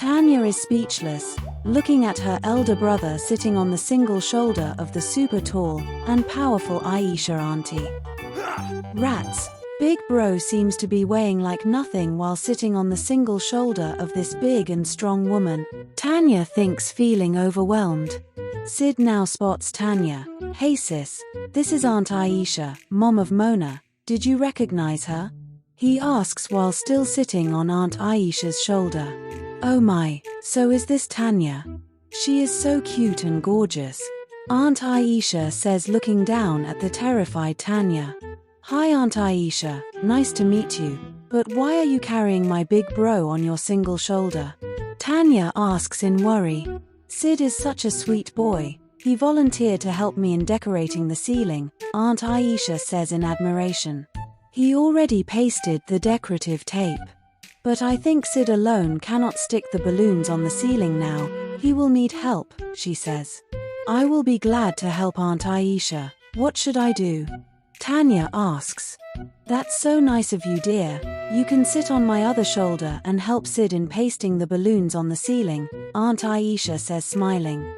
Tanya is speechless, looking at her elder brother sitting on the single shoulder of the super tall and powerful Ayesha auntie. Rats. Big bro seems to be weighing like nothing while sitting on the single shoulder of this big and strong woman. Tanya thinks, feeling overwhelmed. Sid now spots Tanya. Hey sis, this is Aunt Ayesha, mom of Mona. Did you recognize her? He asks while still sitting on Aunt Ayesha's shoulder. Oh my, so is this Tanya? She is so cute and gorgeous. Aunt Ayesha says, looking down at the terrified Tanya. Hi Aunt Ayesha, nice to meet you, but why are you carrying my big bro on your single shoulder? Tanya asks in worry. Sid is such a sweet boy. He volunteered to help me in decorating the ceiling, Aunt Ayesha says in admiration. He already pasted the decorative tape. But I think Sid alone cannot stick the balloons on the ceiling now. He will need help, she says. I will be glad to help Aunt Ayesha. What should I do? Tanya asks. That's so nice of you, dear. You can sit on my other shoulder and help Sid in pasting the balloons on the ceiling, Aunt Ayesha says, smiling.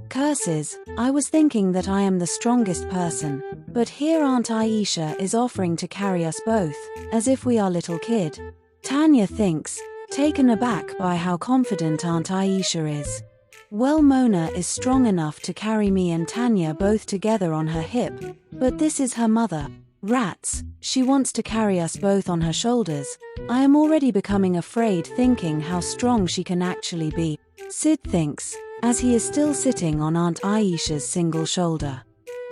Curses, I was thinking that I am the strongest person, but here Aunt Ayesha is offering to carry us both, as if we are little kid. Tanya thinks, taken aback by how confident Aunt Ayesha is. Well, Mona is strong enough to carry me and Tanya both together on her hip, but this is her mother. Rats, she wants to carry us both on her shoulders. I am already becoming afraid thinking how strong she can actually be, Sid thinks, as he is still sitting on Aunt Ayesha's single shoulder.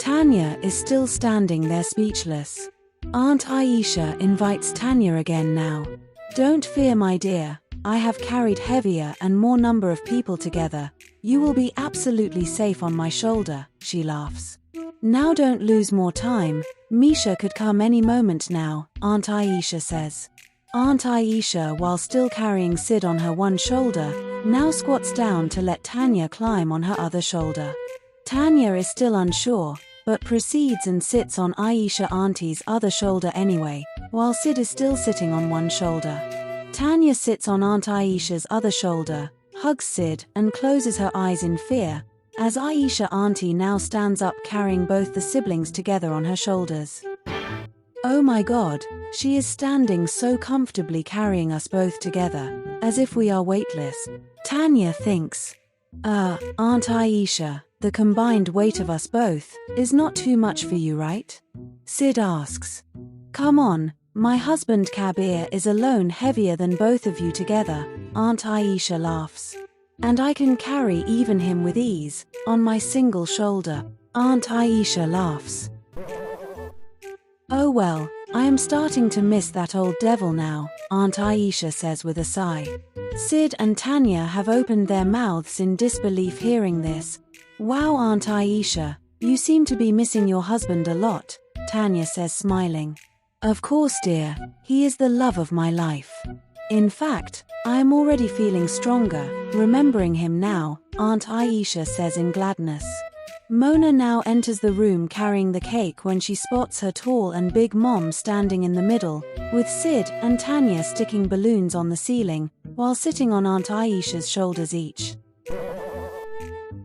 Tanya is still standing there speechless. Aunt Ayesha invites Tanya again now. Don't fear, my dear. I have carried heavier and more number of people together. You will be absolutely safe on my shoulder, she laughs. Now don't lose more time. Misha could come any moment now, Aunt Ayesha says. Aunt Ayesha, while still carrying Sid on her one shoulder, now squats down to let Tanya climb on her other shoulder. Tanya is still unsure, but proceeds and sits on Ayesha auntie's other shoulder anyway, while Sid is still sitting on one shoulder. Tanya sits on Aunt Ayesha's other shoulder, hugs Sid, and closes her eyes in fear, as Ayesha auntie now stands up carrying both the siblings together on her shoulders. Oh my god, she is standing so comfortably carrying us both together, as if we are weightless. Tanya thinks, Aunt Ayesha, the combined weight of us both is not too much for you, right? Sid asks. Come on, my husband Kabir is alone heavier than both of you together, Aunt Ayesha laughs. And I can carry even him with ease, on my single shoulder, Aunt Ayesha laughs. Oh well, I am starting to miss that old devil now, Aunt Ayesha says with a sigh. Sid and Tanya have opened their mouths in disbelief hearing this. Wow, Aunt Ayesha, you seem to be missing your husband a lot, Tanya says, smiling. Of course, dear, he is the love of my life. In fact, I am already feeling stronger, remembering him now, Aunt Ayesha says in gladness. Mona now enters the room carrying the cake when she spots her tall and big mom standing in the middle, with Sid and Tanya sticking balloons on the ceiling, while sitting on Aunt Ayesha's shoulders each.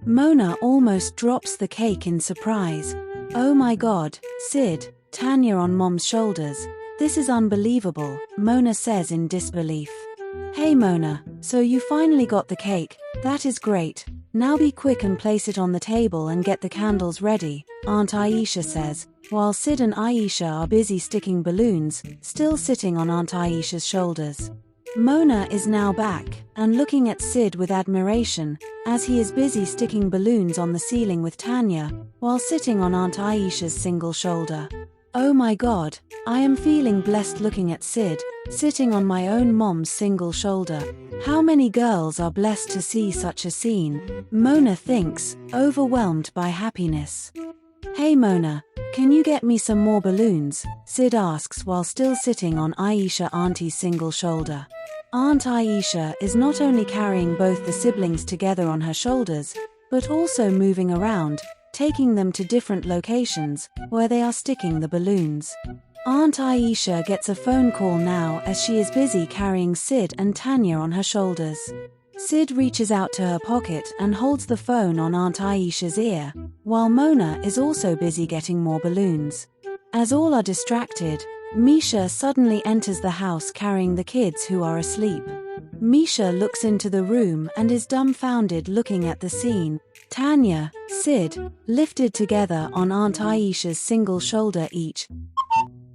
Mona almost drops the cake in surprise. Oh my god, Sid, Tanya on mom's shoulders. This is unbelievable, Mona says in disbelief. Hey Mona, so you finally got the cake, that is great. Now be quick and place it on the table and get the candles ready, Aunt Ayesha says, while Sid and Ayesha are busy sticking balloons, still sitting on Aunt Ayesha's shoulders. Mona is now back, and looking at Sid with admiration, as he is busy sticking balloons on the ceiling with Tanya, while sitting on Aunt Ayesha's single shoulder. Oh my god, I am feeling blessed looking at Sid, sitting on my own mom's single shoulder. How many girls are blessed to see such a scene? Mona thinks, overwhelmed by happiness. Hey Mona, can you get me some more balloons? Sid asks while still sitting on Ayesha auntie's single shoulder. Aunt Ayesha is not only carrying both the siblings together on her shoulders, but also moving around, taking them to different locations, where they are sticking the balloons. Aunt Ayesha gets a phone call now as she is busy carrying Sid and Tanya on her shoulders. Sid reaches out to her pocket and holds the phone on Aunt Ayesha's ear, while Mona is also busy getting more balloons. As all are distracted, Misha suddenly enters the house carrying the kids who are asleep. Misha looks into the room and is dumbfounded looking at the scene. Tanya, Sid, lifted together on Aunt Ayesha's single shoulder each.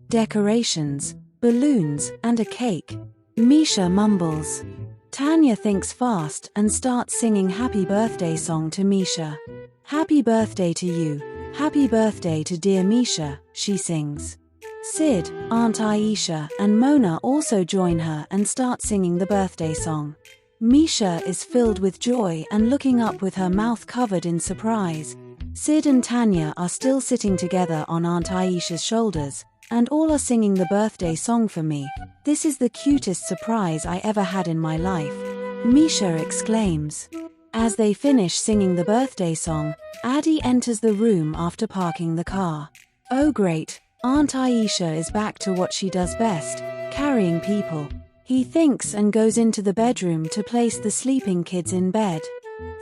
Decorations, balloons, and a cake. Misha mumbles. Tanya thinks fast and starts singing Happy Birthday song to Misha. Happy birthday to you, happy birthday to dear Misha, she sings. Sid, Aunt Ayesha, and Mona also join her and start singing the birthday song. Misha is filled with joy and looking up with her mouth covered in surprise. Sid and Tanya are still sitting together on Aunt Ayesha's shoulders, and all are singing the birthday song for me. This is the cutest surprise I ever had in my life, Misha exclaims. As they finish singing the birthday song, Addy enters the room after parking the car. Oh great, Aunt Ayesha is back to what she does best, carrying people. He thinks and goes into the bedroom to place the sleeping kids in bed.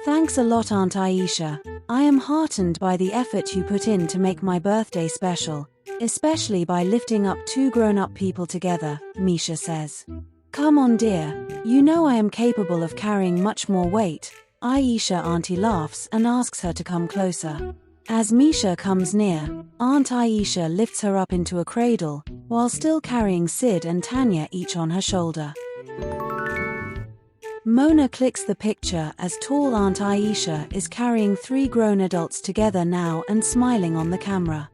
Thanks a lot, Aunt Ayesha. I am heartened by the effort you put in to make my birthday special, especially by lifting up two grown-up people together, Misha says. Come on dear, you know I am capable of carrying much more weight. Ayesha auntie laughs and asks her to come closer. As Misha comes near, Aunt Ayesha lifts her up into a cradle, while still carrying Sid and Tanya each on her shoulder. Mona clicks the picture as tall Aunt Ayesha is carrying three grown adults together now and smiling on the camera.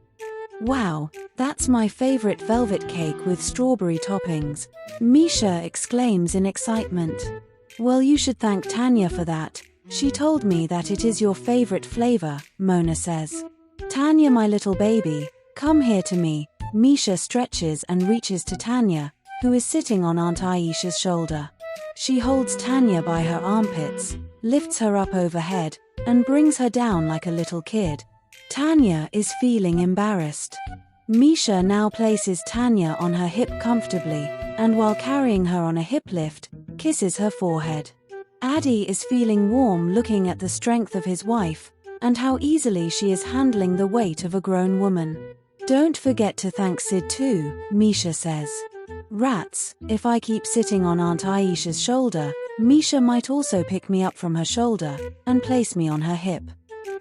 Wow, that's my favorite velvet cake with strawberry toppings, Misha exclaims in excitement. Well, you should thank Tanya for that. She told me that it is your favorite flavor, Mona says. Tanya, my little baby, come here to me. Misha stretches and reaches to Tanya, who is sitting on Aunt Ayesha's shoulder. She holds Tanya by her armpits, lifts her up overhead, and brings her down like a little kid. Tanya is feeling embarrassed. Misha now places Tanya on her hip comfortably, and while carrying her on a hip lift, kisses her forehead. Addy is feeling warm looking at the strength of his wife, and how easily she is handling the weight of a grown woman. Don't forget to thank Sid too, Misha says. Rats, if I keep sitting on Aunt Ayesha's shoulder, Misha might also pick me up from her shoulder and place me on her hip.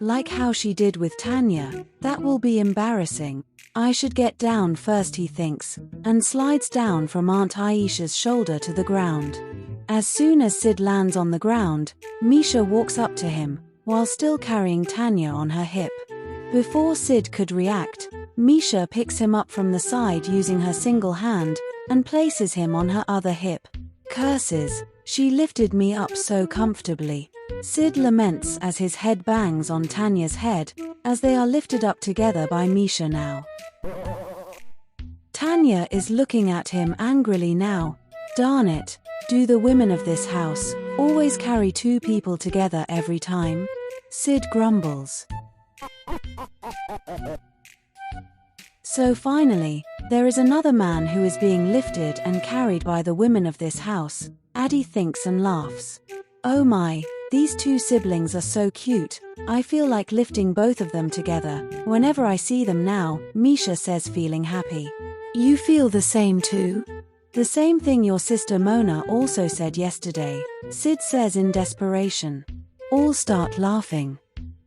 Like how she did with Tanya, that will be embarrassing. I should get down first, he thinks, and slides down from Aunt Ayesha's shoulder to the ground. As soon as Sid lands on the ground, Misha walks up to him, while still carrying Tanya on her hip. Before Sid could react, Misha picks him up from the side using her single hand, and places him on her other hip. Curses, she lifted me up so comfortably. Sid laments as his head bangs on Tanya's head, as they are lifted up together by Misha now. Tanya is looking at him angrily now. Darn it, do the women of this house always carry two people together every time? Sid grumbles. So finally, there is another man who is being lifted and carried by the women of this house. Addy thinks and laughs. Oh my, these two siblings are so cute. I feel like lifting both of them together whenever I see them now, Misha says, feeling happy. You feel the same too? The same thing your sister Mona also said yesterday, Sid says in desperation. All start laughing.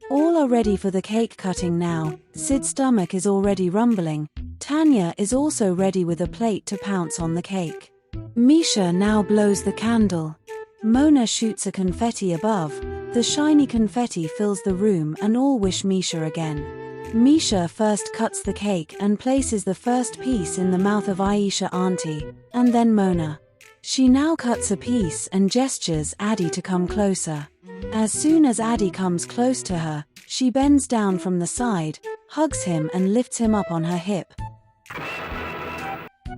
All are ready for the cake cutting now. Sid's stomach is already rumbling. Tanya is also ready with a plate to pounce on the cake. Misha now blows the candle. Mona shoots a confetti above. The shiny confetti fills the room and all wish Misha again. Misha first cuts the cake and places the first piece in the mouth of Ayesha auntie, and then Mona. She now cuts a piece and gestures Addy to come closer. As soon as Addy comes close to her, she bends down from the side, hugs him and lifts him up on her hip.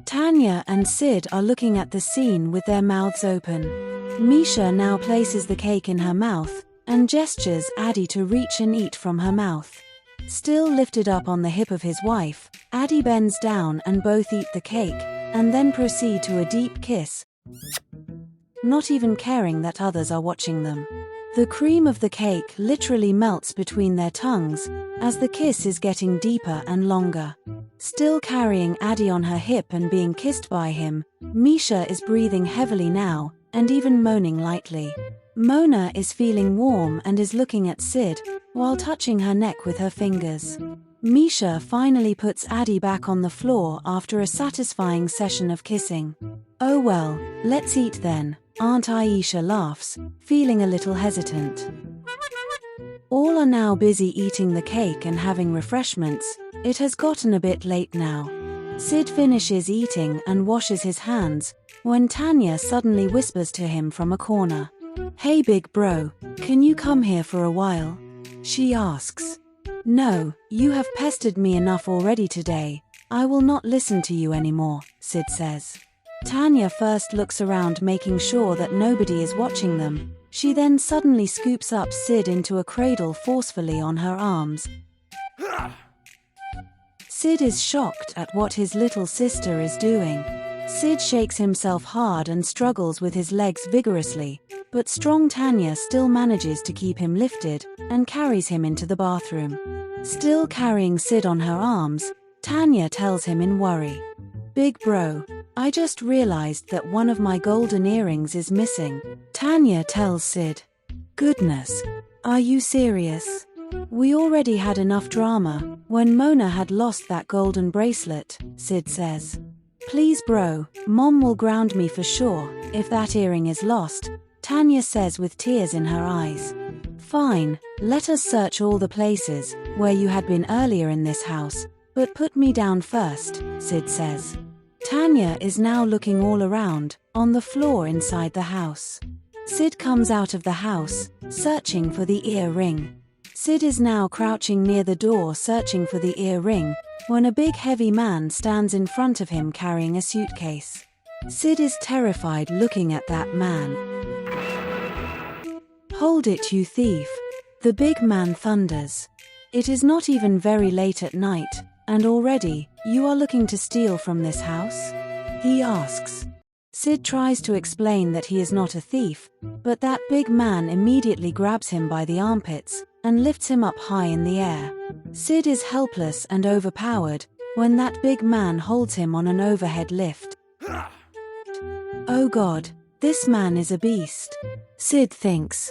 Tanya and Sid are looking at the scene with their mouths open. Misha now places the cake in her mouth, and gestures Addy to reach and eat from her mouth. Still lifted up on the hip of his wife, Addy bends down and both eat the cake, and then proceed to a deep kiss. not even caring that others are watching them. The cream of the cake literally melts between their tongues as the kiss is getting deeper and longer. Still carrying Addie on her hip and being kissed by him, Misha is breathing heavily now and even moaning lightly. Mona is feeling warm and is looking at Sid while touching her neck with her fingers. Misha finally puts Addie back on the floor after a satisfying session of kissing. "Oh well, let's eat then," Aunt Ayesha laughs, feeling a little hesitant. All are now busy eating the cake and having refreshments. It has gotten a bit late now. Sid finishes eating and washes his hands when Tanya suddenly whispers to him from a corner. "Hey big bro, can you come here for a while?" she asks. "No, you have pestered me enough already today. I will not listen to you anymore," Sid says. Tanya first looks around making sure that nobody is watching them. She then suddenly scoops up Sid into a cradle forcefully on her arms. Sid is shocked at what his little sister is doing. Sid shakes himself hard and struggles with his legs vigorously, but strong Tanya still manages to keep him lifted and carries him into the bathroom. Still carrying Sid on her arms, Tanya tells him in worry, "Big bro, I just realized that one of my golden earrings is missing." Tanya tells Sid, "Goodness, are you serious? We already had enough drama when Mona had lost that golden bracelet," Sid says. "Please bro, Mom will ground me for sure if that earring is lost," Tanya says with tears in her eyes. "Fine, let us search all the places where you had been earlier in this house, but put me down first," Sid says. Tanya is now looking all around, on the floor inside the house. Sid comes out of the house, searching for the earring. Sid is now crouching near the door searching for the earring, when a big heavy man stands in front of him carrying a suitcase. Sid is terrified looking at that man. "Hold it, you thief," the big man thunders. "It is not even very late at night, and already, you are looking to steal from this house?" he asks. Sid tries to explain that he is not a thief, but that big man immediately grabs him by the armpits and lifts him up high in the air. Sid is helpless and overpowered when that big man holds him on an overhead lift. "Oh God, this man is a beast," Sid thinks.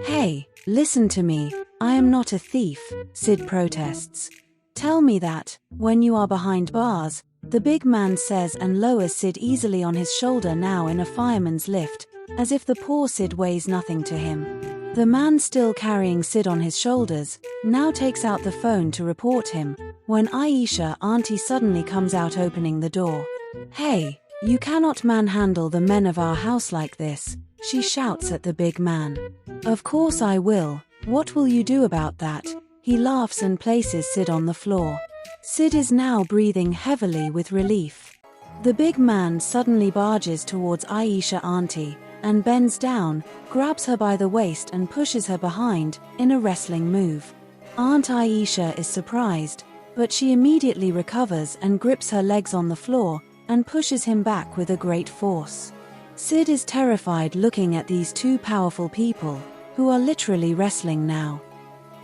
"Hey, listen to me, I am not a thief," Sid protests. "Tell me that, when you are behind bars," the big man says and lowers Sid easily on his shoulder now in a fireman's lift, as if the poor Sid weighs nothing to him. The man still carrying Sid on his shoulders, now takes out the phone to report him, when Ayesha auntie suddenly comes out opening the door. "Hey, you cannot manhandle the men of our house like this," she shouts at the big man. "Of course I will, what will you do about that?" He laughs and places Sid on the floor. Sid is now breathing heavily with relief. The big man suddenly barges towards Ayesha auntie, and bends down, grabs her by the waist and pushes her behind, in a wrestling move. Aunt Ayesha is surprised, but she immediately recovers and grips her legs on the floor, and pushes him back with a great force. Sid is terrified looking at these two powerful people, who are literally wrestling now.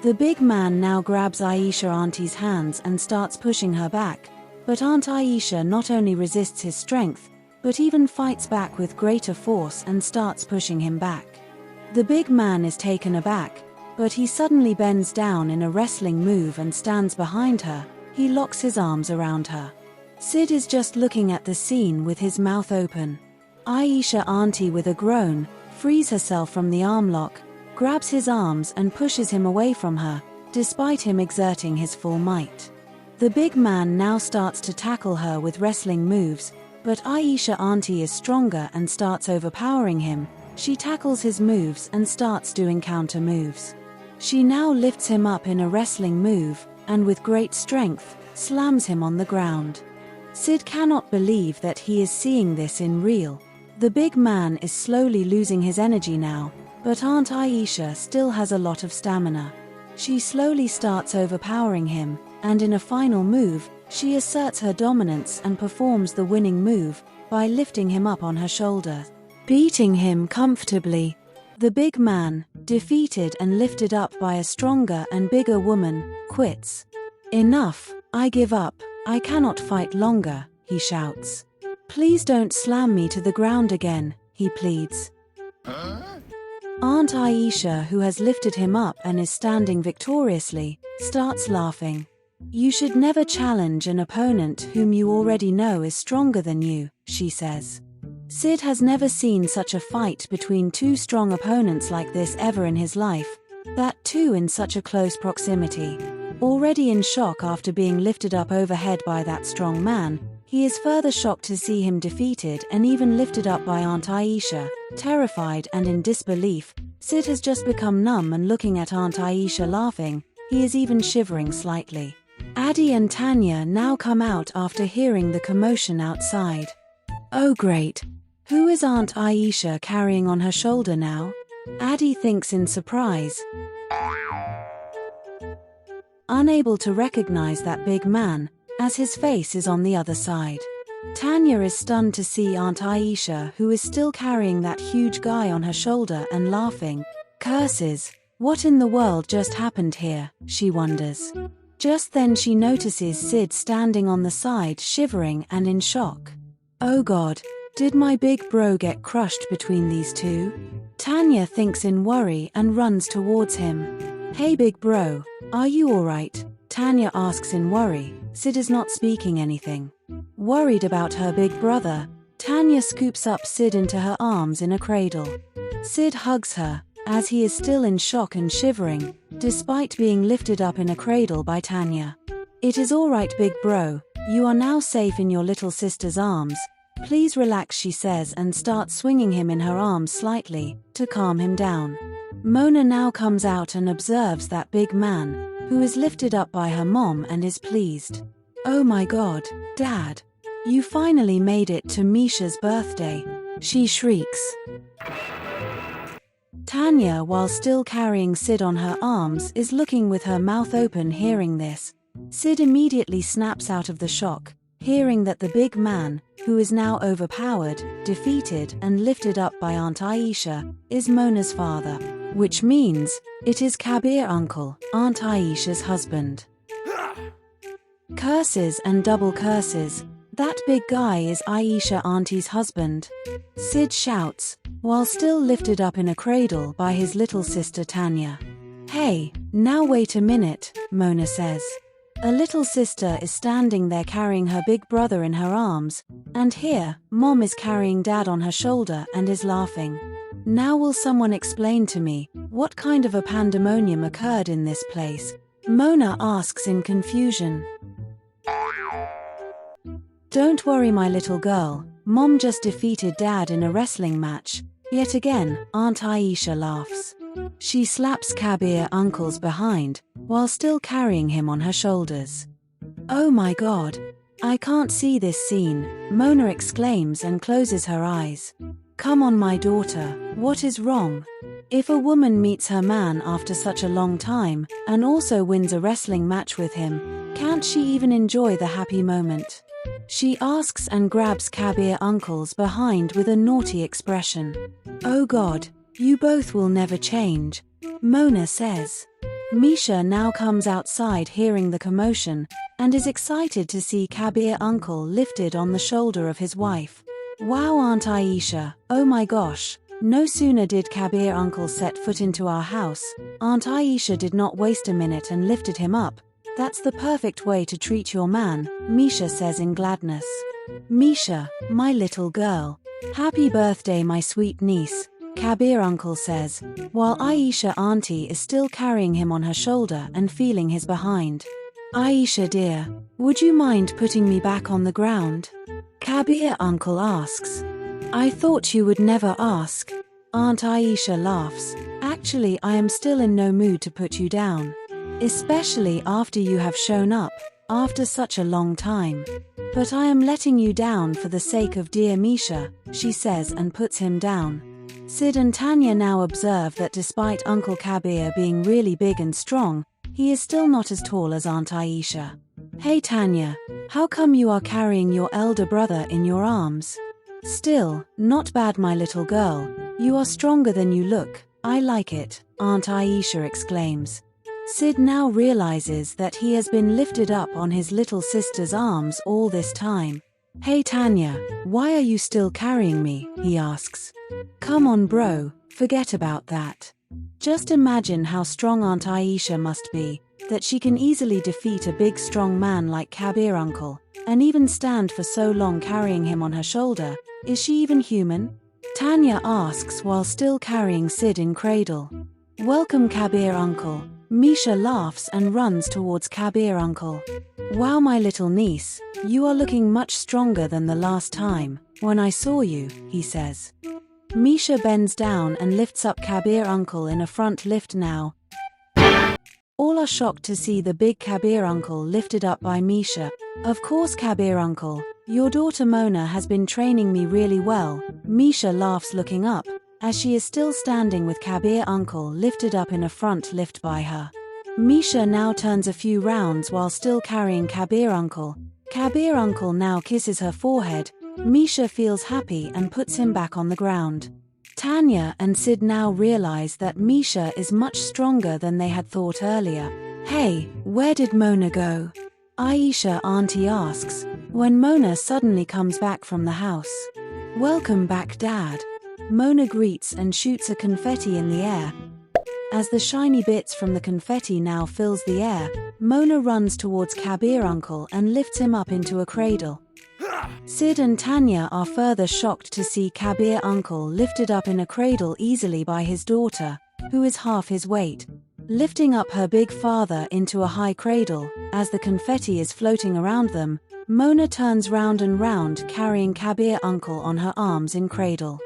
The big man now grabs Ayesha auntie's hands and starts pushing her back, but Aunt Ayesha not only resists his strength, but even fights back with greater force and starts pushing him back. The big man is taken aback, but he suddenly bends down in a wrestling move and stands behind her. He locks his arms around her. Sid is just looking at the scene with his mouth open. Ayesha auntie with a groan, frees herself from the arm lock, grabs his arms and pushes him away from her, despite him exerting his full might. The big man now starts to tackle her with wrestling moves, but Ayesha auntie is stronger and starts overpowering him. She tackles his moves and starts doing counter moves. She now lifts him up in a wrestling move, and with great strength, slams him on the ground. Sid cannot believe that he is seeing this in real. The big man is slowly losing his energy now, but Aunt Ayesha still has a lot of stamina. She slowly starts overpowering him, and in a final move, she asserts her dominance and performs the winning move by lifting him up on her shoulder. beating him comfortably. The big man, defeated and lifted up by a stronger and bigger woman, quits. Enough, I give up, I cannot fight longer, he shouts. Please don't slam me to the ground again, he pleads. Aunt Ayesha, who has lifted him up and is standing victoriously, starts laughing. You should never challenge an opponent whom you already know is stronger than you, she says. Sid has never seen such a fight between two strong opponents like this ever in his life, that too in such a close proximity. Already in shock after being lifted up overhead by that strong man, he is further shocked to see him defeated and even lifted up by Aunt Ayesha. Terrified and in disbelief, Sid has just become numb and looking at Aunt Ayesha laughing, he is even shivering slightly. Addie and Tanya now come out after hearing the commotion outside. Oh great! Who is Aunt Ayesha carrying on her shoulder now? Addie thinks in surprise. Unable to recognize that big man, as his face is on the other side. Tanya is stunned to see Aunt Ayesha, who is still carrying that huge guy on her shoulder and laughing. Curses! What in the world just happened here, she wonders. Just then she notices Sid standing on the side shivering and in shock. Oh God, did my big bro get crushed between these two? Tanya thinks in worry and runs towards him. Hey big bro, are you alright? Tanya asks in worry. Sid is not speaking anything. Worried about her big brother, Tanya scoops up Sid into her arms in a cradle. Sid hugs her, as he is still in shock and shivering, despite being lifted up in a cradle by Tanya. It is alright big bro, you are now safe in your little sister's arms. Please relax, she says and starts swinging him in her arms slightly, to calm him down. Mona now comes out and observes that big man, who is lifted up by her mom and is pleased. Oh my God, Dad! You finally made it to Misha's birthday, she shrieks. Tanya, while still carrying Sid on her arms, is looking with her mouth open hearing this. Sid immediately snaps out of the shock, hearing that the big man, who is now overpowered, defeated and lifted up by Aunt Ayesha, is Mona's father, which means it is Kabir uncle, Aunt Ayesha's husband. Curses and double curses, that big guy is Ayesha auntie's husband. Sid shouts, while still lifted up in a cradle by his little sister Tanya. Hey, now wait a minute, Mona says. A little sister is standing there carrying her big brother in her arms, and here, Mom is carrying Dad on her shoulder and is laughing. Now will someone explain to me, what kind of a pandemonium occurred in this place? Mona asks in confusion. Don't worry my little girl, Mom just defeated Dad in a wrestling match. Yet again, Aunt Ayesha laughs. She slaps Kabir uncle's behind, while still carrying him on her shoulders. Oh my God! I can't see this scene, Mona exclaims and closes her eyes. Come on my daughter, what is wrong? If a woman meets her man after such a long time, and also wins a wrestling match with him, can't she even enjoy the happy moment? She asks and grabs Kabir uncle's behind with a naughty expression. Oh God! You both will never change, Mona says. Misha now comes outside hearing the commotion, and is excited to see Kabir uncle lifted on the shoulder of his wife. Wow Aunt Ayesha, oh my gosh, no sooner did Kabir uncle set foot into our house, Aunt Ayesha did not waste a minute and lifted him up. That's the perfect way to treat your man, Misha says in gladness. Misha, my little girl. Happy birthday my sweet niece, Kabir uncle says, while Ayesha auntie is still carrying him on her shoulder and feeling his behind. Ayesha dear, would you mind putting me back on the ground? Kabir uncle asks. I thought you would never ask. Aunt Ayesha laughs. Actually I am still in no mood to put you down. Especially after you have shown up, after such a long time. But I am letting you down for the sake of dear Misha, she says and puts him down. Sid and Tanya now observe that despite Uncle Kabir being really big and strong, he is still not as tall as Aunt Ayesha. Hey Tanya, how come you are carrying your elder brother in your arms? Still, not bad, my little girl. You are stronger than you look. I like it, Aunt Ayesha exclaims. Sid now realizes that he has been lifted up on his little sister's arms all this time. Hey Tanya, why are you still carrying me? He asks. Come on bro, forget about that. Just imagine how strong Aunt Ayesha must be, that she can easily defeat a big strong man like Kabir uncle, and even stand for so long carrying him on her shoulder. Is she even human? Tanya asks while still carrying Sid in cradle. Welcome Kabir uncle. Misha laughs and runs towards Kabir uncle. Wow my little niece, you are looking much stronger than the last time when I saw you, he says. Misha bends down and lifts up Kabir uncle in a front lift now. All are shocked to see the big Kabir uncle lifted up by Misha. Of course Kabir uncle, your daughter Mona has been training me really well. Misha laughs looking up, as she is still standing with Kabir uncle lifted up in a front lift by her. Misha now turns a few rounds while still carrying Kabir uncle. Kabir uncle now kisses her forehead. Misha feels happy and puts him back on the ground. Tanya and Sid now realize that Misha is much stronger than they had thought earlier. Hey, where did Mona go? Ayesha auntie asks, when Mona suddenly comes back from the house. Welcome back Dad. Mona greets and shoots a confetti in the air. As the shiny bits from the confetti now fills the air, Mona runs towards Kabir uncle and lifts him up into a cradle. Sid and Tanya are further shocked to see Kabir uncle lifted up in a cradle easily by his daughter, who is half his weight, lifting up her big father into a high cradle. As the confetti is floating around them, Mona turns round and round carrying Kabir uncle on her arms in cradle.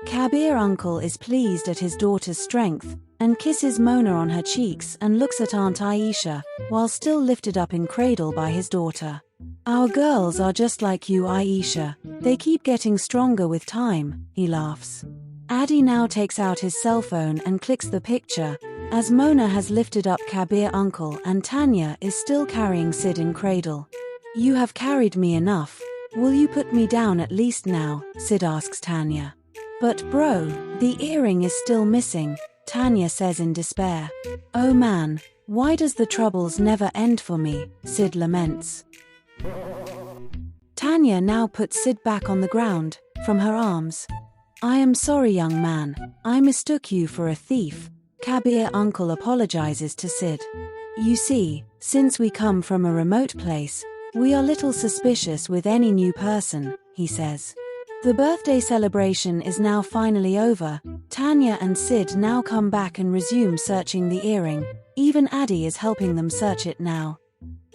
Kabir uncle is pleased at his daughter's strength, and kisses Mona on her cheeks and looks at Aunt Ayesha, while still lifted up in cradle by his daughter. Our girls are just like you Ayesha, they keep getting stronger with time, he laughs. Addy now takes out his cell phone and clicks the picture, as Mona has lifted up Kabir uncle and Tanya is still carrying Sid in cradle. You have carried me enough, will you put me down at least now? Sid asks Tanya. But bro, the earring is still missing, Tanya says in despair. Oh man, why does the troubles never end for me? Sid laments. Tanya now puts Sid back on the ground, from her arms. I am sorry young man, I mistook you for a thief. Kabir uncle apologizes to Sid. You see, since we come from a remote place, we are little suspicious with any new person, he says. The birthday celebration is now finally over. Tanya and Sid now come back and resume searching the earring. Even Addy is helping them search it now.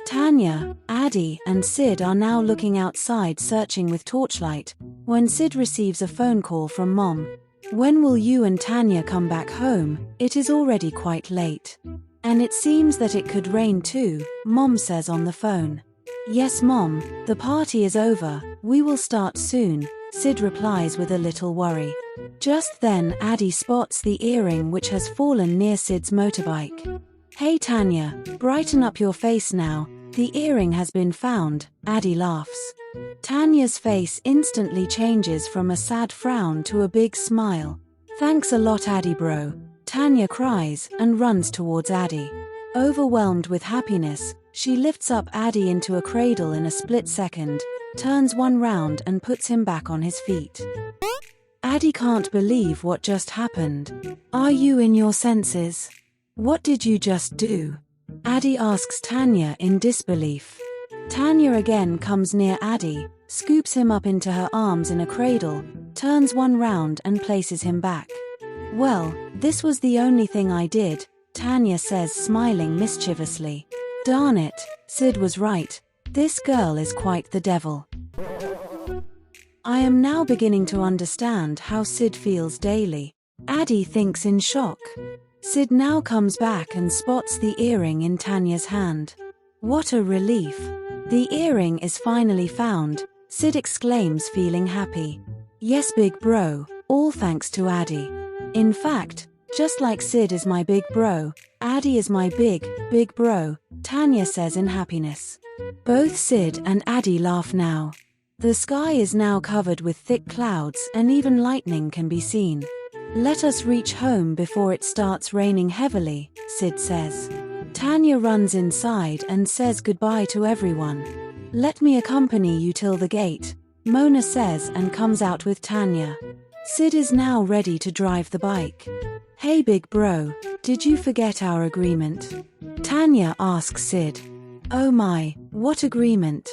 Tanya, Addy, and Sid are now looking outside searching with torchlight, when Sid receives a phone call from Mom. When will you and Tanya come back home? It is already quite late. And it seems that it could rain too, Mom says on the phone. Yes Mom, the party is over, we will start soon, Sid replies with a little worry. Just then Addy spots the earring which has fallen near Sid's motorbike. Hey Tanya, brighten up your face now, the earring has been found, Addy laughs. Tanya's face instantly changes from a sad frown to a big smile. Thanks a lot Addy bro, Tanya cries and runs towards Addy. Overwhelmed with happiness, she lifts up Addy into a cradle in a split second, turns one round and puts him back on his feet. Addy can't believe what just happened. Are you in your senses? What did you just do? Addy asks Tanya in disbelief. Tanya again comes near Addy, scoops him up into her arms in a cradle, turns one round and places him back. Well, this was the only thing I did, Tanya says smiling mischievously. Darn it, Sid was right, this girl is quite the devil. I am now beginning to understand how Sid feels daily. Addy thinks in shock. Sid now comes back and spots the earring in Tanya's hand. What a relief. The earring is finally found, Sid exclaims feeling happy. Yes big bro, all thanks to Addy. In fact, just like Sid is my big bro, Addy is my big bro, Tanya says in happiness. Both Sid and Addy laugh now. The sky is now covered with thick clouds and even lightning can be seen. Let us reach home before it starts raining heavily, Sid says. Tanya runs inside and says goodbye to everyone. Let me accompany you till the gate, Mona says and comes out with Tanya. Sid is now ready to drive the bike. Hey big bro, did you forget our agreement? Tanya asks Sid. Oh my, what agreement?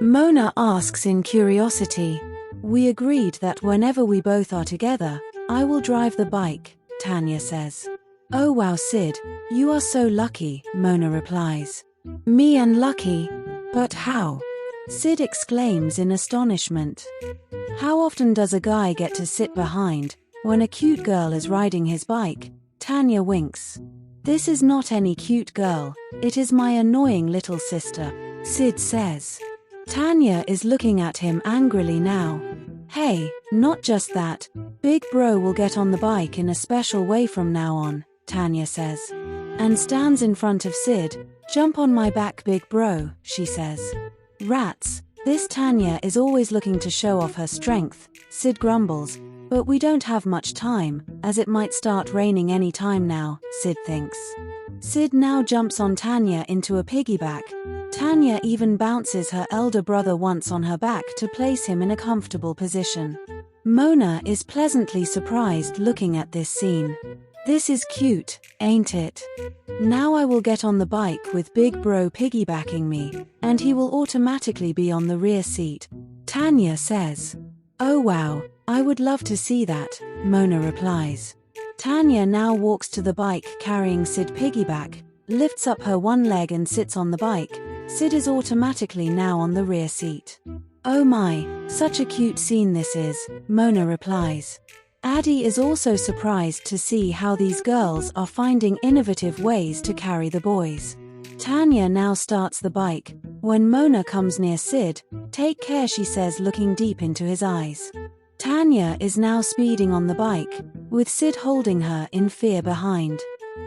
Mona asks in curiosity. We agreed that whenever we both are together, I will drive the bike, Tanya says. Oh wow Sid, you are so lucky, Mona replies. Me unlucky? But how? Sid exclaims in astonishment. How often does a guy get to sit behind when a cute girl is riding his bike? Tanya winks. This is not any cute girl, it is my annoying little sister, Sid says. Tanya is looking at him angrily now. Hey, not just that, big bro will get on the bike in a special way from now on, Tanya says. And stands in front of Sid. Jump on my back big bro, she says. Rats, this Tanya is always looking to show off her strength, Sid grumbles. But we don't have much time, as it might start raining any time now, Sid thinks. Sid now jumps on Tanya into a piggyback. Tanya even bounces her elder brother once on her back to place him in a comfortable position. Mona is pleasantly surprised looking at this scene. This is cute, ain't it? Now I will get on the bike with big bro piggybacking me, and he will automatically be on the rear seat, Tanya says. Oh wow, I would love to see that, Mona replies. Tanya now walks to the bike carrying Sid piggyback, lifts up her one leg and sits on the bike. Sid is automatically now on the rear seat. Oh my, such a cute scene this is, Mona replies. Addie is also surprised to see how these girls are finding innovative ways to carry the boys. Tanya now starts the bike. When Mona comes near Sid, take care she says looking deep into his eyes. Tanya is now speeding on the bike, with Sid holding her in fear behind.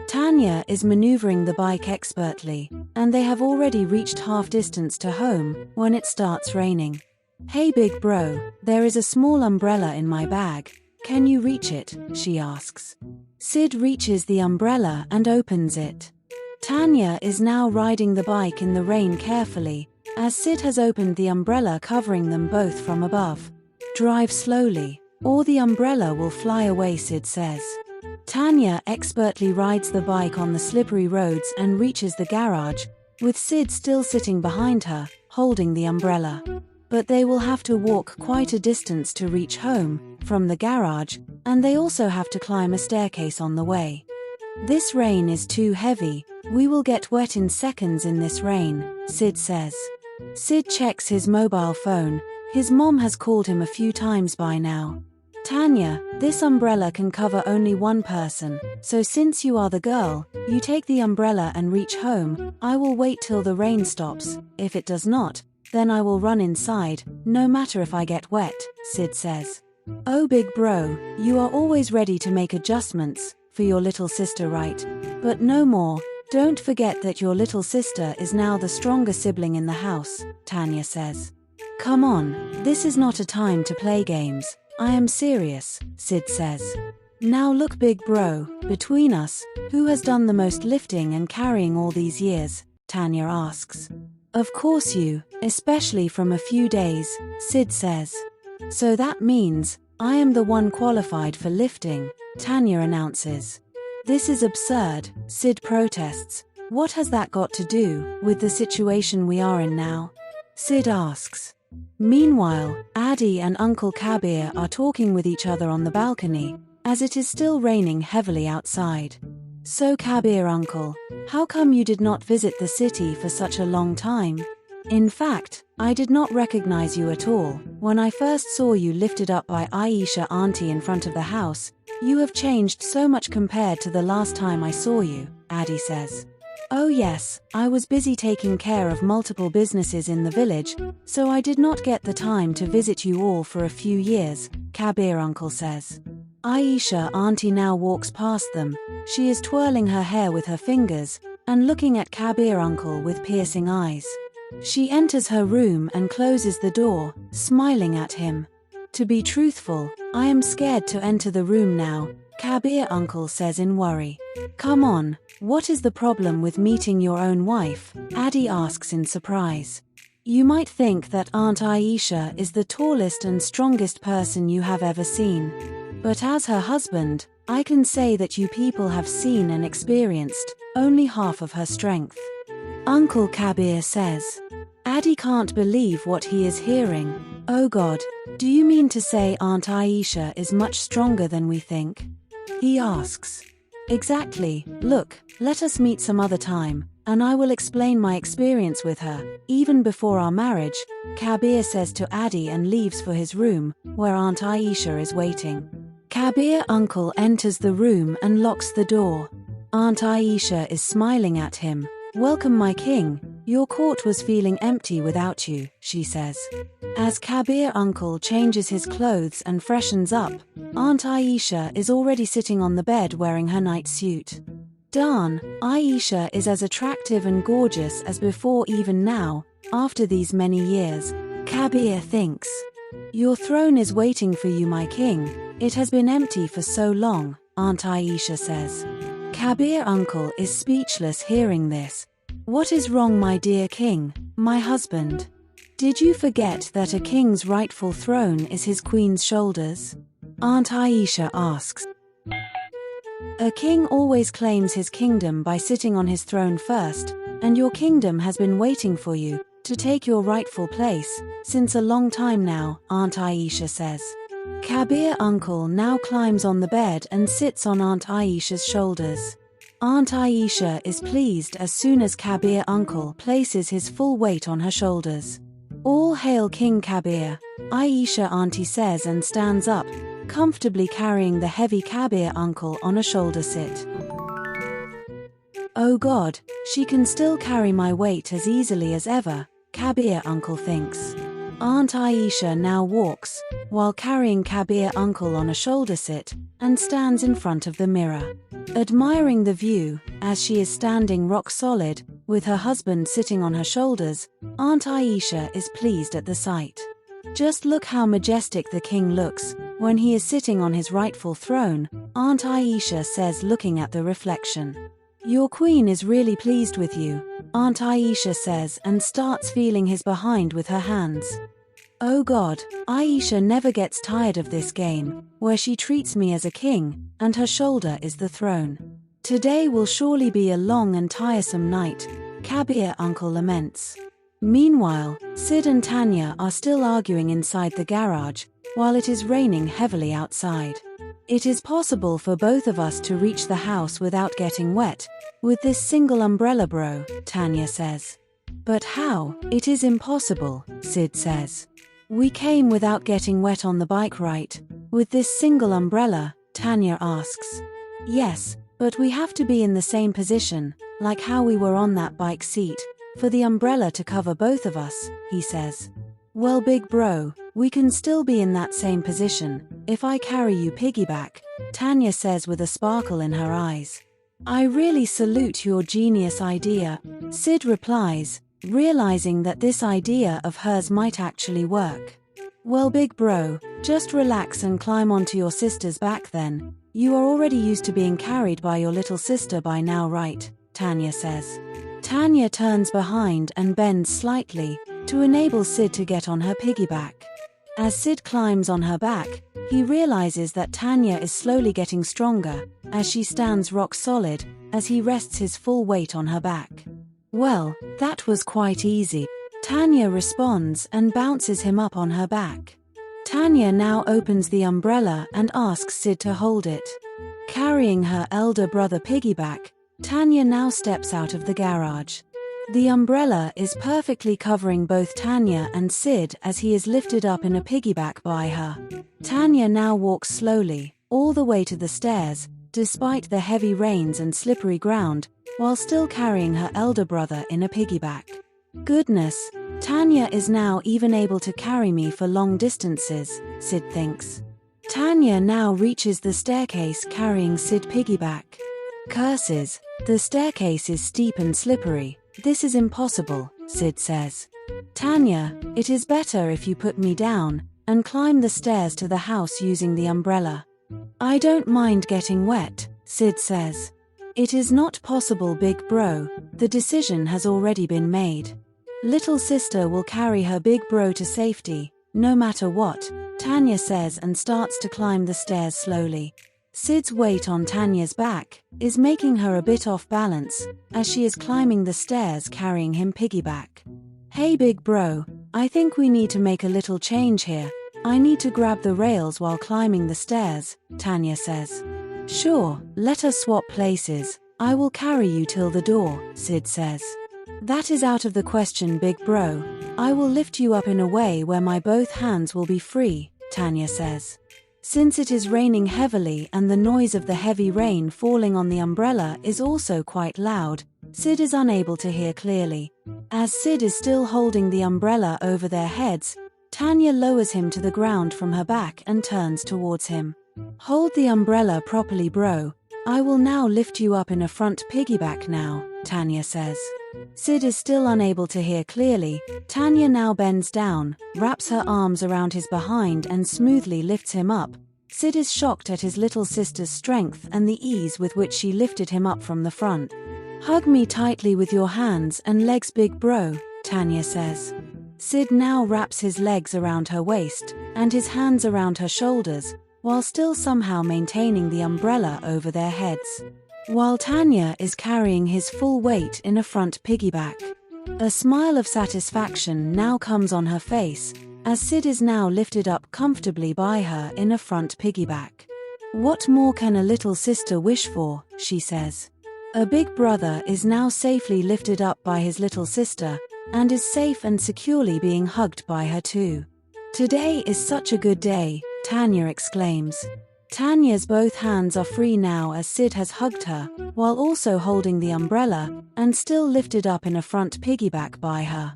Tanya is maneuvering the bike expertly, and they have already reached half distance to home when it starts raining. Hey big bro, there is a small umbrella in my bag. Can you reach it? She asks. Sid reaches the umbrella and opens it. Tanya is now riding the bike in the rain carefully, as Sid has opened the umbrella covering them both from above. Drive slowly, or the umbrella will fly away, Sid says. Tanya expertly rides the bike on the slippery roads and reaches the garage, with Sid still sitting behind her, holding the umbrella. But they will have to walk quite a distance to reach home from the garage, and they also have to climb a staircase on the way. This rain is too heavy, we will get wet in seconds in this rain, Sid says. Sid checks his mobile phone. His mom has called him a few times by now. Tanya, this umbrella can cover only one person, so since you are the girl, you take the umbrella and reach home. I will wait till the rain stops. If it does not, then I will run inside, no matter if I get wet, Sid says. Oh big bro, you are always ready to make adjustments for your little sister, right? But no more. Don't forget that your little sister is now the stronger sibling in the house, Tanya says. Come on, this is not a time to play games. I am serious, Sid says. Now look big bro, between us, who has done the most lifting and carrying all these years? Tanya asks. Of course you, especially from a few days, Sid says. So that means, I am the one qualified for lifting, Tanya announces. This is absurd, Sid protests. What has that got to do with the situation we are in now? Sid asks. Meanwhile, Addie and Uncle Kabir are talking with each other on the balcony, as it is still raining heavily outside. So Kabir uncle, how come you did not visit the city for such a long time? In fact, I did not recognize you at all. When I first saw you lifted up by Ayesha aunty in front of the house, you have changed so much compared to the last time I saw you, Addie says. Oh yes, I was busy taking care of multiple businesses in the village, so I did not get the time to visit you all for a few years, Kabir uncle says. Ayesha aunty now walks past them. She is twirling her hair with her fingers, and looking at Kabir uncle with piercing eyes. She enters her room and closes the door, smiling at him. To be truthful, I am scared to enter the room now, Kabir uncle says in worry. Come on, what is the problem with meeting your own wife? Addy asks in surprise. You might think that Aunt Ayesha is the tallest and strongest person you have ever seen. But as her husband, I can say that you people have seen and experienced only half of her strength. Uncle Kabir says. Addy can't believe what he is hearing. Oh God, do you mean to say Aunt Ayesha is much stronger than we think? He asks. Exactly, look, let us meet some other time, and I will explain my experience with her, even before our marriage, Kabir says to Addy and leaves for his room, where Aunt Ayesha is waiting. Kabir uncle enters the room and locks the door. Aunt Ayesha is smiling at him. Welcome my king, your court was feeling empty without you, she says. As Kabir uncle changes his clothes and freshens up, Aunt Ayesha is already sitting on the bed wearing her night suit. Darn, Ayesha is as attractive and gorgeous as before even now, after these many years, Kabir thinks. Your throne is waiting for you my king, it has been empty for so long, Aunt Ayesha says. Kabir uncle is speechless hearing this. What is wrong my dear king, my husband? Did you forget that a king's rightful throne is his queen's shoulders? Aunt Ayesha asks. A king always claims his kingdom by sitting on his throne first, and your kingdom has been waiting for you to take your rightful place since a long time now, Aunt Ayesha says. Kabir uncle now climbs on the bed and sits on Aunt Ayesha's shoulders. Aunt Ayesha is pleased as soon as Kabir uncle places his full weight on her shoulders. All hail King Kabir, Ayesha auntie says and stands up, comfortably carrying the heavy Kabir uncle on a shoulder sit. Oh God, she can still carry my weight as easily as ever, Kabir uncle thinks. Aunt Ayesha now walks, while carrying Kabir uncle on a shoulder sit, and stands in front of the mirror. Admiring the view, as she is standing rock solid, with her husband sitting on her shoulders, Aunt Ayesha is pleased at the sight. Just look how majestic the king looks, when he is sitting on his rightful throne, Aunt Ayesha says looking at the reflection. Your queen is really pleased with you, Aunt Ayesha says and starts feeling his behind with her hands. Oh God, Ayesha never gets tired of this game, where she treats me as a king, and her shoulder is the throne. Today will surely be a long and tiresome night, Kabir uncle laments. Meanwhile, Sid and Tanya are still arguing inside the garage, while it is raining heavily outside. It is possible for both of us to reach the house without getting wet, with this single umbrella bro, Tanya says. But how? It is impossible, Sid says. We came without getting wet on the bike right, with this single umbrella, Tanya asks. Yes, but we have to be in the same position, like how we were on that bike seat, for the umbrella to cover both of us, he says. Well big bro, we can still be in that same position, if I carry you piggyback, Tanya says with a sparkle in her eyes. I really salute your genius idea, Sid replies, realizing that this idea of hers might actually work. Well big bro, just relax and climb onto your sister's back then. You are already used to being carried by your little sister by now right, Tanya says. Tanya turns behind and bends slightly, to enable Sid to get on her piggyback. As Sid climbs on her back, he realizes that Tanya is slowly getting stronger, as she stands rock solid, as he rests his full weight on her back. Well, that was quite easy. Tanya responds and bounces him up on her back. Tanya now opens the umbrella and asks Sid to hold it. Carrying her elder brother piggyback, Tanya now steps out of the garage. The umbrella is perfectly covering both Tanya and Sid as he is lifted up in a piggyback by her. Tanya now walks slowly, all the way to the stairs, despite the heavy rains and slippery ground, while still carrying her elder brother in a piggyback. Goodness, Tanya is now even able to carry me for long distances, Sid thinks. Tanya now reaches the staircase carrying Sid piggyback. Curses, the staircase is steep and slippery, This is impossible, Sid says. Tanya, it is better if you put me down and climb the stairs to the house using the umbrella. I don't mind getting wet, Sid says. It is not possible, big bro. The decision has already been made. Little sister will carry her big bro to safety, no matter what, Tanya says and starts to climb the stairs slowly. Sid's weight on Tanya's back is making her a bit off balance as she is climbing the stairs carrying him piggyback. Hey big bro, I think we need to make a little change here. I need to grab the rails while climbing the stairs, Tanya says. Sure, let us swap places. I will carry you till the door, Sid says. That is out of the question, big bro. I will lift you up in a way where my both hands will be free, Tanya says. Since it is raining heavily and the noise of the heavy rain falling on the umbrella is also quite loud, Sid is unable to hear clearly. As Sid is still holding the umbrella over their heads, Tanya lowers him to the ground from her back and turns towards him. Hold the umbrella properly, bro. I will now lift you up in a front piggyback now, Tanya says. Sid is still unable to hear clearly. Tanya now bends down, wraps her arms around his behind and smoothly lifts him up. Sid is shocked at his little sister's strength and the ease with which she lifted him up from the front. Hug me tightly with your hands and legs, big bro, Tanya says. Sid now wraps his legs around her waist and his hands around her shoulders, while still somehow maintaining the umbrella over their heads. While Tanya is carrying his full weight in a front piggyback. A smile of satisfaction now comes on her face, as Sid is now lifted up comfortably by her in a front piggyback. What more can a little sister wish for, she says. A big brother is now safely lifted up by his little sister, and is safe and securely being hugged by her too. Today is such a good day, Tanya exclaims. Tanya's both hands are free now as Sid has hugged her, while also holding the umbrella, and still lifted up in a front piggyback by her.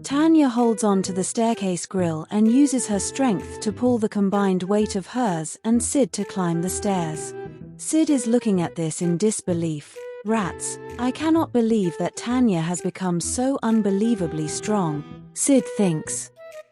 Tanya holds on to the staircase grill and uses her strength to pull the combined weight of hers and Sid to climb the stairs. Sid is looking at this in disbelief. Rats, I cannot believe that Tanya has become so unbelievably strong, Sid thinks.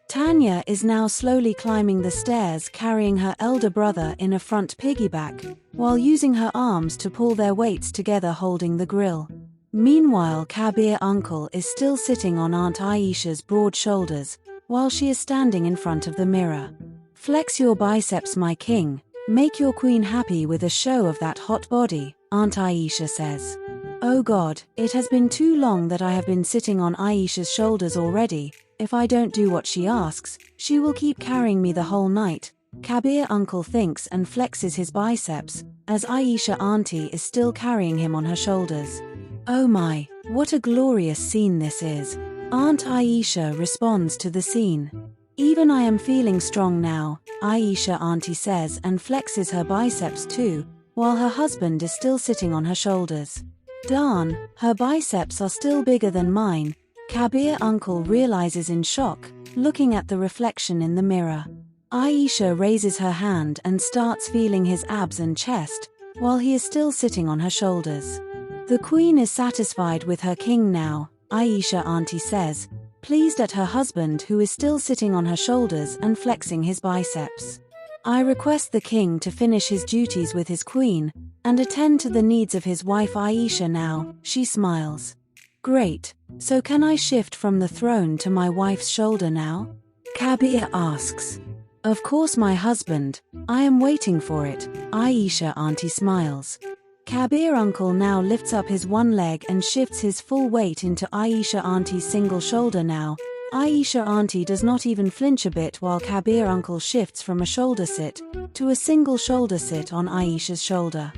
Tanya is now slowly climbing the stairs carrying her elder brother in a front piggyback, while using her arms to pull their weights together holding the grill. Meanwhile, Kabir uncle is still sitting on Aunt Ayesha's broad shoulders, while she is standing in front of the mirror. Flex your biceps, my king. Make your queen happy with a show of that hot body, Aunt Ayesha says. Oh God, it has been too long that I have been sitting on Ayesha's shoulders already. If I don't do what she asks, she will keep carrying me the whole night. Kabir uncle thinks and flexes his biceps, as Ayesha auntie is still carrying him on her shoulders. Oh my, what a glorious scene this is. Aunt Ayesha responds to the scene. Even I am feeling strong now, Ayesha auntie says and flexes her biceps too, while her husband is still sitting on her shoulders. Darn, her biceps are still bigger than mine. Kabir uncle realizes in shock, looking at the reflection in the mirror. Ayesha raises her hand and starts feeling his abs and chest, while he is still sitting on her shoulders. The queen is satisfied with her king now, Ayesha auntie says, pleased at her husband who is still sitting on her shoulders and flexing his biceps. I request the king to finish his duties with his queen, and attend to the needs of his wife Ayesha now, she smiles. Great, so can I shift from the throne to my wife's shoulder now? Kabir asks. Of course my husband, I am waiting for it, Ayesha auntie smiles. Kabir uncle now lifts up his one leg and shifts his full weight into Ayesha auntie's single shoulder now. Ayesha auntie does not even flinch a bit while Kabir uncle shifts from a shoulder sit to a single shoulder sit on Ayesha's shoulder.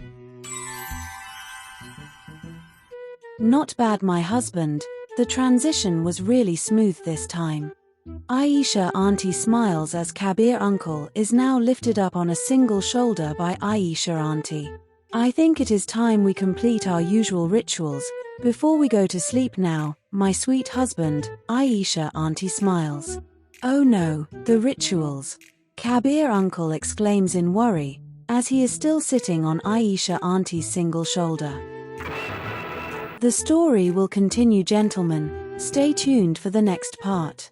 Not bad my husband, the transition was really smooth this time. Ayesha auntie smiles as Kabir uncle is now lifted up on a single shoulder by Ayesha auntie. I think it is time we complete our usual rituals, before we go to sleep now, my sweet husband, Ayesha auntie smiles. Oh no, the rituals. Kabir uncle exclaims in worry, as he is still sitting on Ayesha auntie's single shoulder. The story will continue, gentlemen. Stay tuned for the next part.